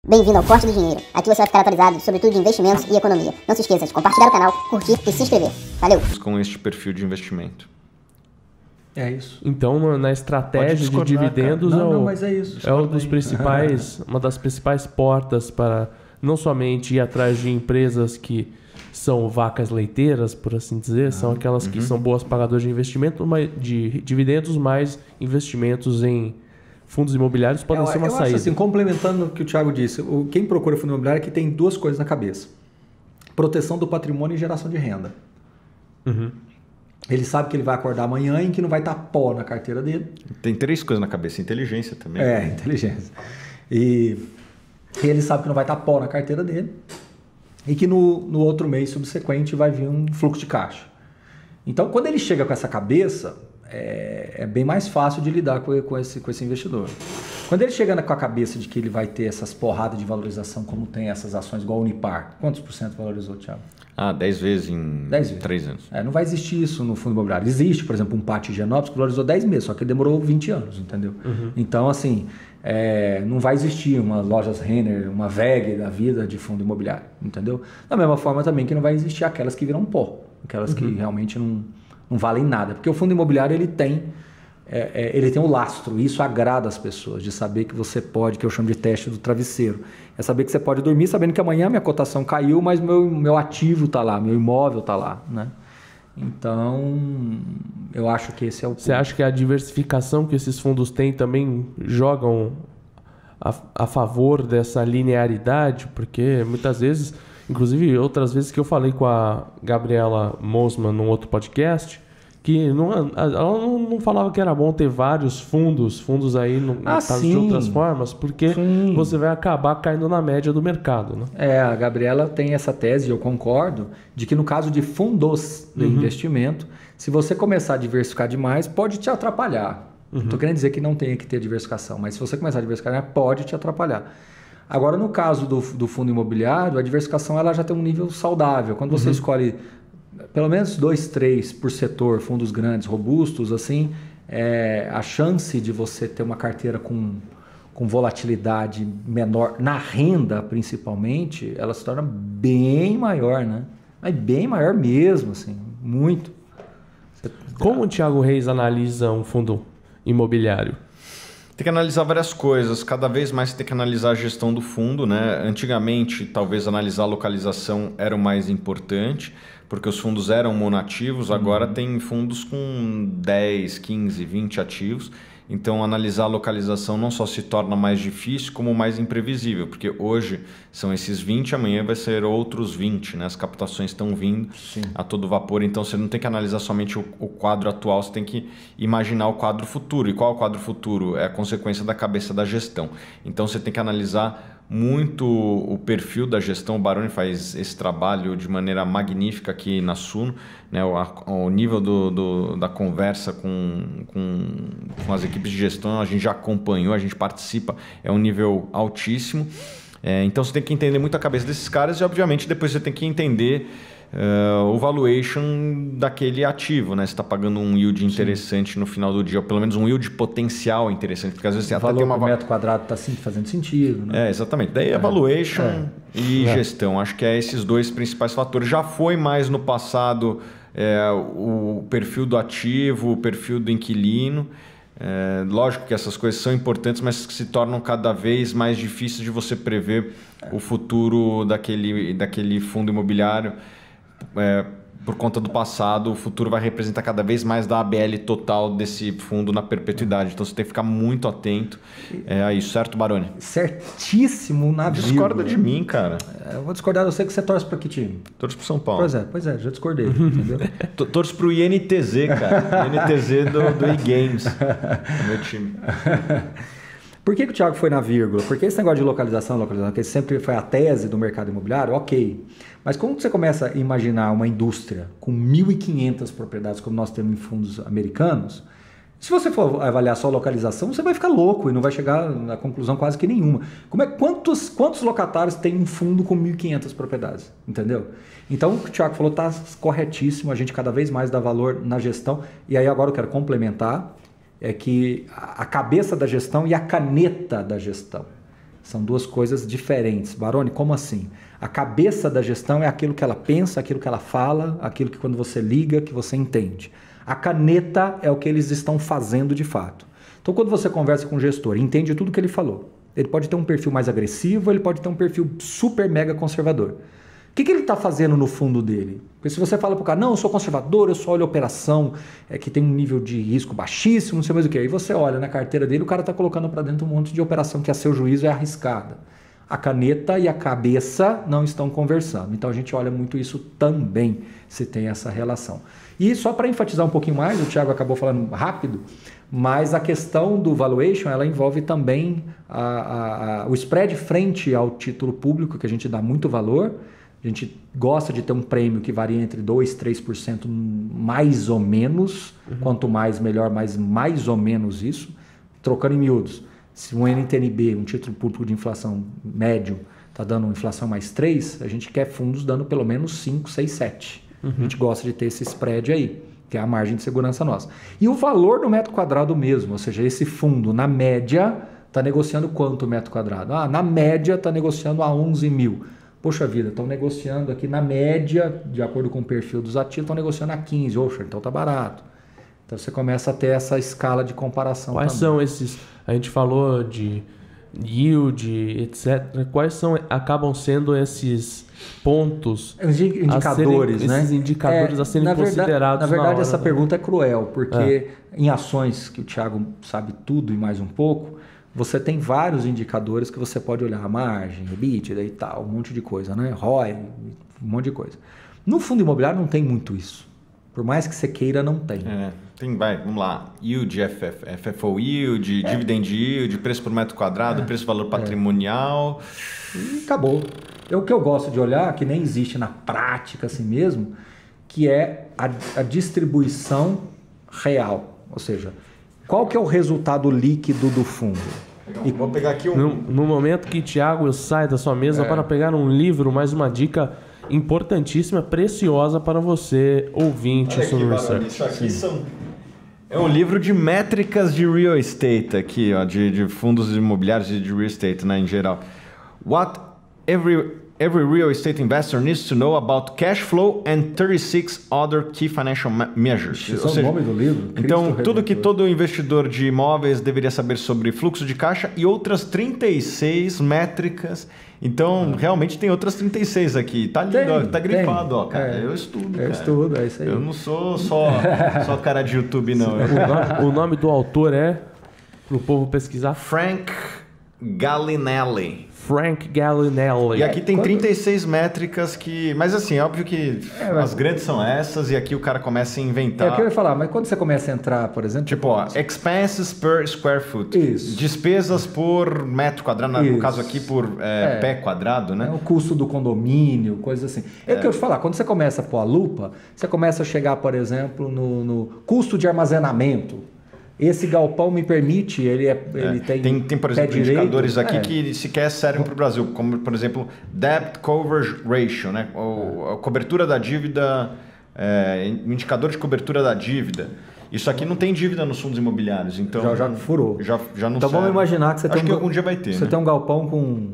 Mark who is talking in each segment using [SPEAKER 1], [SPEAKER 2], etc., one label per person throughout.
[SPEAKER 1] Bem-vindo ao Corte do Dinheiro. Aqui você vai ficar atualizado sobre tudo de investimentos e economia. Não se esqueça de compartilhar o canal, curtir e se inscrever. Valeu!
[SPEAKER 2] Com este perfil de investimento.
[SPEAKER 3] É isso.
[SPEAKER 4] Então, na estratégia de dividendos,
[SPEAKER 3] mas é isso.
[SPEAKER 4] É um dos principais, uma das principais portas para não somente ir atrás de empresas que são vacas leiteiras, por assim dizer, são aquelas que são boas pagadoras de investimento, de dividendos, mais investimentos em fundos imobiliários podem ser uma saída.
[SPEAKER 3] Acho assim, complementando o que o Thiago disse, quem procura fundo imobiliário é que tem duas coisas na cabeça: proteção do patrimônio e geração de renda. Ele sabe que ele vai acordar amanhã e que não vai estar pó na carteira dele.
[SPEAKER 2] Tem três coisas na cabeça: inteligência também.
[SPEAKER 3] Inteligência. E ele sabe que não vai estar pó na carteira dele e que no outro mês subsequente vai vir um fluxo de caixa. Então, quando ele chega com essa cabeça, é bem mais fácil de lidar com esse investidor. Quando ele chega com a cabeça de que ele vai ter essas porradas de valorização, como tem essas ações igual a Unipar, quantos por cento valorizou, Thiago?
[SPEAKER 2] 10 vezes em 3 anos.
[SPEAKER 3] Não vai existir isso no fundo imobiliário. Existe, por exemplo, um Pátio Higienópolis que valorizou 10 meses, só que demorou 20 anos, entendeu? Então, assim, não vai existir uma Lojas Renner, uma VEG da vida de fundo imobiliário, entendeu? Da mesma forma também que não vai existir aquelas que viram pó, aquelas que realmente não valem nada. Porque o fundo imobiliário ele tem um lastro, e isso agrada as pessoas, de saber que você pode, que eu chamo de teste do travesseiro. É saber que você pode dormir sabendo que amanhã minha cotação caiu, mas meu ativo está lá, meu imóvel está lá, né? Então, eu acho que esse é o ponto.
[SPEAKER 4] Você acha que a diversificação que esses fundos têm também jogam a favor dessa linearidade? Porque muitas vezes, inclusive outras vezes que eu falei com a Gabriela Mosman num outro podcast, que ela não falava que era bom ter vários fundos aí no caso de outras formas, porque você vai acabar caindo na média do mercado, né? A
[SPEAKER 3] Gabriela tem essa tese, e eu concordo, de que no caso de fundos de investimento, se você começar a diversificar demais, pode te atrapalhar. Não estou querendo dizer que não tenha que ter diversificação, mas se você começar a diversificar, pode te atrapalhar. Agora, no caso do fundo imobiliário, a diversificação ela já tem um nível saudável. Quando você escolhe pelo menos 2, 3 por setor, fundos grandes, robustos, assim, a chance de você ter uma carteira com volatilidade menor, na renda principalmente, ela se torna bem maior, né? Mas bem maior mesmo, assim, muito.
[SPEAKER 4] Como o Thiago Reis analisa um fundo imobiliário?
[SPEAKER 2] Tem que analisar várias coisas. Cada vez mais você tem que analisar a gestão do fundo, né? Antigamente, talvez analisar a localização era o mais importante, porque os fundos eram monoativos. Agora tem fundos com 10, 15, 20 ativos. Então, analisar a localização não só se torna mais difícil, como mais imprevisível, porque hoje são esses 20, amanhã vai ser outros 20, né? As captações estão vindo a todo vapor, então você não tem que analisar somente o quadro atual, você tem que imaginar o quadro futuro. E qual é o quadro futuro? É a consequência da cabeça da gestão. Então, você tem que analisar muito o perfil da gestão. O Baroni faz esse trabalho de maneira magnífica aqui na Suno, né? O nível da conversa com as equipes de gestão, a gente já acompanhou, a gente participa, é um nível altíssimo. Então você tem que entender muito a cabeça desses caras e, obviamente, depois você tem que entender o valuation daquele ativo, né? Você está pagando um yield interessante no final do dia, ou pelo menos um yield potencial interessante, porque às vezes você
[SPEAKER 3] até tem uma metro quadrado está fazendo sentido, né?
[SPEAKER 2] Exatamente. Daí a valuation e gestão, acho que esses dois principais fatores. Já foi mais no passado o perfil do ativo, o perfil do inquilino. Lógico que essas coisas são importantes, mas que se tornam cada vez mais difíceis de você prever o futuro daquele fundo imobiliário. Por conta do passado, o futuro vai representar cada vez mais da ABL total desse fundo na perpetuidade. Então você tem que ficar muito atento a isso, certo, Baroni?
[SPEAKER 3] Certíssimo na vírgula.
[SPEAKER 2] Discorda de mim, cara.
[SPEAKER 3] Eu vou discordar, eu sei que você torce para que time?
[SPEAKER 2] Torço pro São Paulo.
[SPEAKER 3] Pois é, já discordei, entendeu?
[SPEAKER 2] Torço pro INTZ, cara. INTZ do eGames, meu time.
[SPEAKER 3] Por que o Thiago foi na vírgula? Porque esse negócio de localização, que sempre foi a tese do mercado imobiliário, ok. Mas como você começa a imaginar uma indústria com 1.500 propriedades, como nós temos em fundos americanos, se você for avaliar só a localização, você vai ficar louco e não vai chegar a conclusão quase que nenhuma. Quantos locatários tem um fundo com 1.500 propriedades? Entendeu? Então, o que o Thiago falou está corretíssimo, a gente cada vez mais dá valor na gestão. E aí agora eu quero complementar, é que a cabeça da gestão e a caneta da gestão. São duas coisas diferentes. Baroni, como assim? A cabeça da gestão é aquilo que ela pensa, aquilo que ela fala, aquilo que quando você liga, que você entende. A caneta é o que eles estão fazendo de fato. Então, quando você conversa com o gestor, entende tudo que ele falou. Ele pode ter um perfil mais agressivo, ele pode ter um perfil super mega conservador. O que ele está fazendo no fundo dele? Porque se você fala para o cara, não, eu sou conservador, eu só olho operação que tem um nível de risco baixíssimo, não sei mais o que. Aí você olha na carteira dele, o cara está colocando para dentro um monte de operação que a seu juízo é arriscada. A caneta e a cabeça não estão conversando. Então a gente olha muito isso também, se tem essa relação. E só para enfatizar um pouquinho mais, o Thiago acabou falando rápido, mas a questão do valuation, ela envolve também o spread frente ao título público, que a gente dá muito valor. A gente gosta de ter um prêmio que varia entre 2% e 3% mais ou menos. Quanto mais, melhor, mas mais ou menos isso. Trocando em miúdos. Se um NTNB, um título público de inflação médio, está dando uma inflação mais 3, a gente quer fundos dando pelo menos 5, 6, 7. A gente gosta de ter esse spread aí, que é a margem de segurança nossa. E o valor do metro quadrado mesmo, ou seja, esse fundo, na média, está negociando quanto metro quadrado? Na média está negociando a 11 mil. Poxa vida, estão negociando aqui na média, de acordo com o perfil dos ativos, estão negociando a 15. Oxa, então está barato. Então você começa a ter essa escala de comparação.
[SPEAKER 4] Quais
[SPEAKER 3] também.
[SPEAKER 4] são esses? A gente falou de yield, etc. Quais acabam sendo esses pontos?
[SPEAKER 3] Os indicadores, né?
[SPEAKER 4] Esses indicadores a serem considerados.
[SPEAKER 3] Na verdade,
[SPEAKER 4] hora,
[SPEAKER 3] essa
[SPEAKER 4] né?
[SPEAKER 3] pergunta é cruel, porque em ações, que o Thiago sabe tudo e mais um pouco, você tem vários indicadores que você pode olhar, a margem, EBITDA e tal, um monte de coisa, né? ROI, um monte de coisa. No fundo imobiliário não tem muito isso. Por mais que você queira, não tem.
[SPEAKER 2] Vamos lá. Yield, FFO yield, dividend yield, preço por metro quadrado, preço valor patrimonial.
[SPEAKER 3] E acabou. O que eu gosto de olhar, que nem existe na prática assim mesmo, que é a distribuição real. Ou seja, qual que é o resultado líquido do fundo?
[SPEAKER 2] E vou pegar aqui
[SPEAKER 4] No momento que Thiago sai da sua mesa para pegar um livro, mais uma dica importantíssima, preciosa para você, ouvinte sobre o research.
[SPEAKER 2] Isso aqui é um livro de métricas de real estate aqui, ó, de fundos imobiliários e de real estate, né, em geral. What every real estate investor needs to know about cash flow and 36 other key financial measures.
[SPEAKER 3] Esse é o nome do livro?
[SPEAKER 2] Então, tudo que todo investidor de imóveis deveria saber sobre fluxo de caixa e outras 36 métricas. Então, realmente tem outras 36 aqui. Tá lindo, ó, tá grifado, ó, cara. Eu estudo, cara.
[SPEAKER 3] Estudo, é isso aí.
[SPEAKER 2] Eu não sou só cara de YouTube, não.
[SPEAKER 4] O nome do autor é, pro povo pesquisar,
[SPEAKER 2] Frank Gallinelli.
[SPEAKER 4] Frank Gallinelli.
[SPEAKER 2] E aqui tem 36 métricas que... Mas assim, é óbvio que as grandes são essas e aqui o cara começa a inventar.
[SPEAKER 3] É o que eu ia falar, mas quando você começa a entrar, por exemplo...
[SPEAKER 2] Tipo, ó, expenses per square foot.
[SPEAKER 3] Isso.
[SPEAKER 2] Despesas por metro quadrado, no caso aqui por pé quadrado, né?
[SPEAKER 3] O custo do condomínio, coisas assim. É o que eu ia falar, quando você começa a pôr a lupa, você começa a chegar, por exemplo, no custo de armazenamento. Esse galpão me permite, ele tem
[SPEAKER 2] por exemplo, indicadores aqui que sequer servem para o Brasil, como, por exemplo, Debt Coverage Ratio, né? A cobertura da dívida, indicador de cobertura da dívida. Isso aqui não tem dívida nos fundos imobiliários, então...
[SPEAKER 3] Já furou.
[SPEAKER 2] Já não
[SPEAKER 3] Então
[SPEAKER 2] serve.
[SPEAKER 3] vamos imaginar que você
[SPEAKER 2] Acho que algum dia vai ter,
[SPEAKER 3] Você
[SPEAKER 2] né?
[SPEAKER 3] tem um galpão com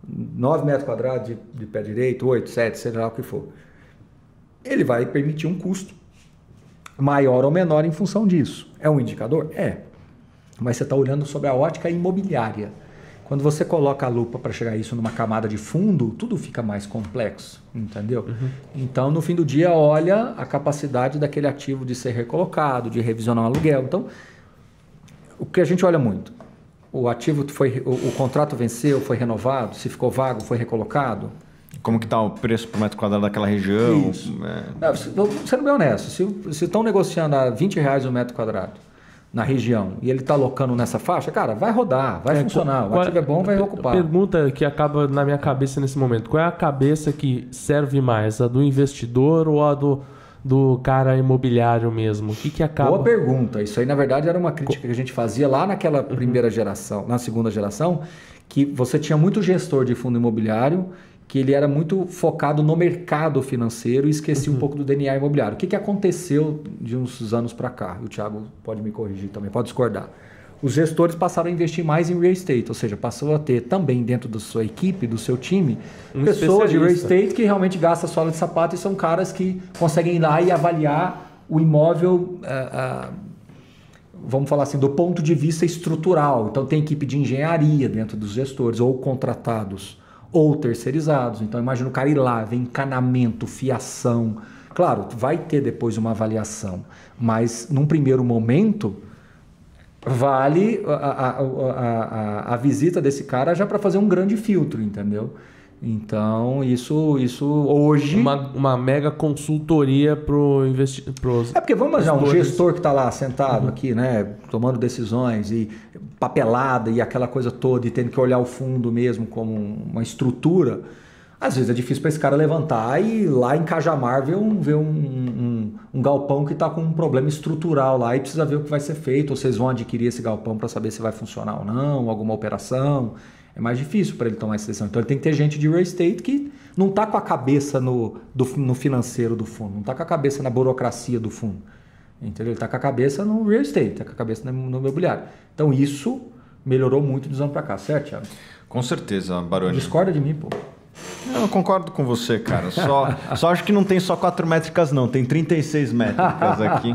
[SPEAKER 3] 9 metros quadrados de pé direito, 8, 7, seja lá o que for. Ele vai permitir um custo maior ou menor em função disso. É um indicador? É. Mas você está olhando sobre a ótica imobiliária. Quando você coloca a lupa para chegar a isso numa camada de fundo, tudo fica mais complexo, entendeu? Então, no fim do dia, olha a capacidade daquele ativo de ser recolocado, de revisionar o aluguel. Então, o que a gente olha muito, o ativo o contrato venceu, foi renovado, se ficou vago, foi recolocado.
[SPEAKER 2] Como que está o preço por metro quadrado daquela região?
[SPEAKER 3] Isso. Sendo bem honesto, se estão negociando a R$20 o metro quadrado na região e ele está alocando nessa faixa, cara, vai rodar, vai funcionar. O ativo é bom, vai ocupar.
[SPEAKER 4] Pergunta que acaba na minha cabeça nesse momento. Qual é a cabeça que serve mais? A do investidor ou a do cara imobiliário mesmo? O que acaba...
[SPEAKER 3] Boa pergunta. Isso aí, na verdade, era uma crítica que a gente fazia lá naquela primeira geração, na segunda geração, que você tinha muito gestor de fundo imobiliário que ele era muito focado no mercado financeiro e esquecia um pouco do DNA imobiliário. O que aconteceu de uns anos para cá? O Thiago pode me corrigir também, pode discordar. os gestores passaram a investir mais em real estate, ou seja, passou a ter também dentro da sua equipe, do seu time, pessoas de real estate que realmente gastam sola de sapato e são caras que conseguem ir lá e avaliar o imóvel, vamos falar assim, do ponto de vista estrutural. Então tem equipe de engenharia dentro dos gestores, ou contratados, ou terceirizados. Então imagina o cara ir lá, ver encanamento, fiação. Claro, vai ter depois uma avaliação, mas num primeiro momento vale a visita desse cara já para fazer um grande filtro, entendeu? Então, isso hoje...
[SPEAKER 4] Uma mega consultoria pro
[SPEAKER 3] porque vamos imaginar um gestor que está lá sentado aqui, né, tomando decisões e papelada e aquela coisa toda e tendo que olhar o fundo mesmo como uma estrutura. Às vezes é difícil para esse cara levantar e lá em Cajamar ver um galpão que está com um problema estrutural lá e precisa ver o que vai ser feito, ou vocês vão adquirir esse galpão para saber se vai funcionar ou não, alguma operação. É mais difícil para ele tomar essa decisão. Então ele tem que ter gente de real estate que não está com a cabeça no financeiro do fundo, não está com a cabeça na burocracia do fundo. Entendeu? Ele está com a cabeça no real estate, está com a cabeça no imobiliário. Então isso melhorou muito dos anos para cá, certo, Thiago?
[SPEAKER 2] Com certeza, Baroni.
[SPEAKER 3] Discorda de mim, pô.
[SPEAKER 2] Eu concordo com você, cara. Só acho que não tem só 4 métricas, não. Tem 36 métricas aqui.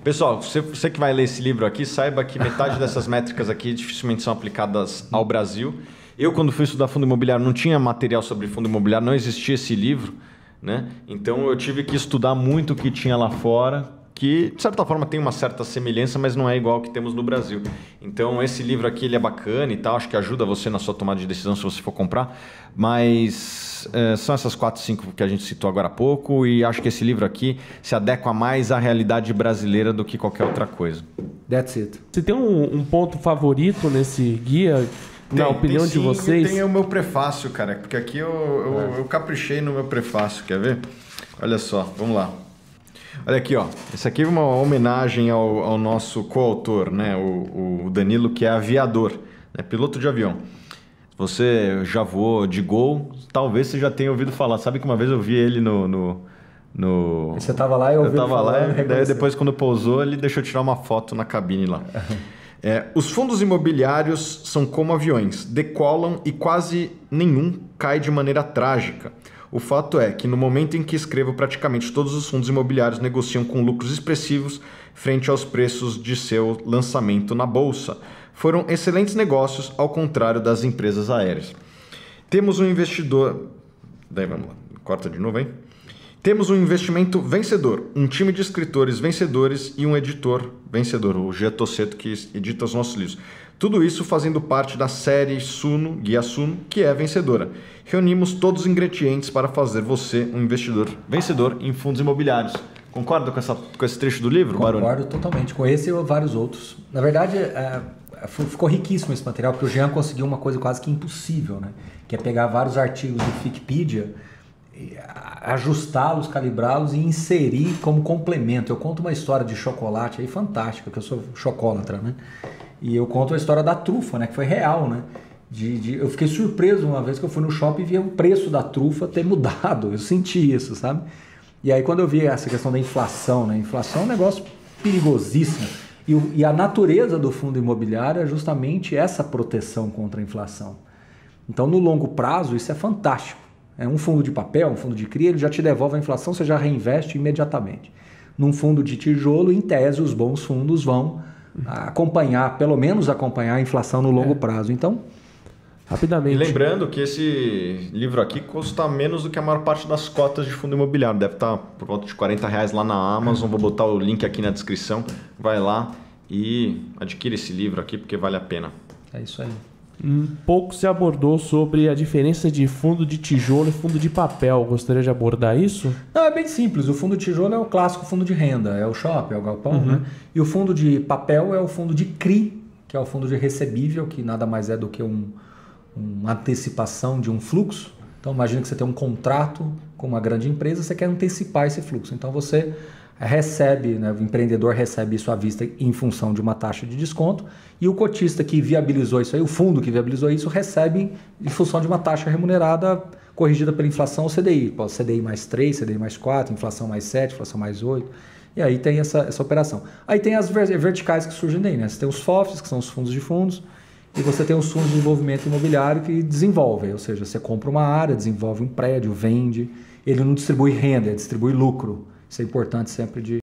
[SPEAKER 2] Pessoal, você que vai ler esse livro aqui, saiba que metade dessas métricas aqui dificilmente são aplicadas ao Brasil. Eu, quando fui estudar fundo imobiliário, não tinha material sobre fundo imobiliário, não existia esse livro, né? Então eu tive que estudar muito o que tinha lá fora, que de certa forma tem uma certa semelhança, mas não é igual ao que temos no Brasil. Então esse livro aqui ele é bacana e tal, acho que ajuda você na sua tomada de decisão se você for comprar, mas são essas 4, 5 que a gente citou agora há pouco e acho que esse livro aqui se adequa mais à realidade brasileira do que qualquer outra coisa.
[SPEAKER 3] That's it.
[SPEAKER 4] Você tem um ponto favorito nesse guia? Na opinião de vocês?
[SPEAKER 2] Tem o meu prefácio, cara, porque aqui eu caprichei no meu prefácio, quer ver? Olha só, vamos lá. Olha aqui, ó. Esse aqui é uma homenagem ao nosso coautor, né? O Danilo, que é aviador, né? Piloto de avião. Você já voou de Gol, talvez você já tenha ouvido falar. Sabe que uma vez eu vi ele no...
[SPEAKER 3] Você estava lá e eu ouvi
[SPEAKER 2] ele falar,
[SPEAKER 3] lá,
[SPEAKER 2] e daí depois quando pousou, ele deixou tirar uma foto na cabine lá. Os fundos imobiliários são como aviões, decolam e quase nenhum cai de maneira trágica. O fato é que no momento em que escrevo, praticamente todos os fundos imobiliários negociam com lucros expressivos frente aos preços de seu lançamento na bolsa. Foram excelentes negócios, ao contrário das empresas aéreas. Temos um investidor... Daí vamos lá, corta de novo, hein? Temos um investimento vencedor, um time de escritores vencedores e um editor vencedor, o Gia Tossetto, que edita os nossos livros. Tudo isso fazendo parte da série Suno, Guia Suno, que é vencedora. Reunimos todos os ingredientes para fazer você um investidor vencedor em fundos imobiliários. Concorda com esse trecho do livro, Baroni?
[SPEAKER 3] Concordo totalmente, com esse e vários outros. Na verdade, ficou riquíssimo esse material, porque o Jean conseguiu uma coisa quase que impossível, né? Que é pegar vários artigos do Wikipedia, ajustá-los, calibrá-los e inserir como complemento. Eu conto uma história de chocolate aí fantástica, que eu sou chocólatra, né? E eu conto a história da trufa, né? Que foi real, né? Eu fiquei surpreso uma vez que eu fui no shopping e vi o preço da trufa ter mudado. Eu senti isso, sabe? E aí quando eu vi essa questão da inflação, né? Inflação é um negócio perigosíssimo. E a natureza do fundo imobiliário é justamente essa proteção contra a inflação. Então, no longo prazo, isso é fantástico. É um fundo de papel, um fundo de CRI, ele já te devolve a inflação, você já reinveste imediatamente. Num fundo de tijolo, em tese, os bons fundos vão acompanhar, pelo menos acompanhar a inflação no longo prazo. Então,
[SPEAKER 4] rapidamente.
[SPEAKER 2] E lembrando que esse livro aqui custa menos do que a maior parte das cotas de fundo imobiliário. Deve estar por volta de R$40 lá na Amazon. Vou botar o link aqui na descrição. Vai lá e adquire esse livro aqui porque vale a pena.
[SPEAKER 3] É isso aí.
[SPEAKER 4] Pouco se abordou sobre a diferença de fundo de tijolo e fundo de papel. Gostaria de abordar isso?
[SPEAKER 3] Não, é bem simples. O fundo de tijolo é o clássico fundo de renda, é o shopping, é o galpão, né? E o fundo de papel é o fundo de CRI, que é o fundo de recebível, que nada mais é do que uma antecipação de um fluxo. Então, imagina que você tem um contrato com uma grande empresa, você quer antecipar esse fluxo. Então, você recebe, né, o empreendedor recebe isso à vista em função de uma taxa de desconto e o cotista que viabilizou isso aí, o fundo que viabilizou isso, recebe em função de uma taxa remunerada corrigida pela inflação ou CDI. Pode CDI mais 3, CDI mais 4, inflação mais 7, inflação mais 8. E aí tem essa operação. Aí tem as verticais que surgem daí, né? Você tem os FOFs, que são os fundos de fundos, e você tem os fundos de desenvolvimento imobiliário que desenvolvem, ou seja, você compra uma área, desenvolve um prédio, vende, ele não distribui renda, ele distribui lucro. Isso é importante sempre de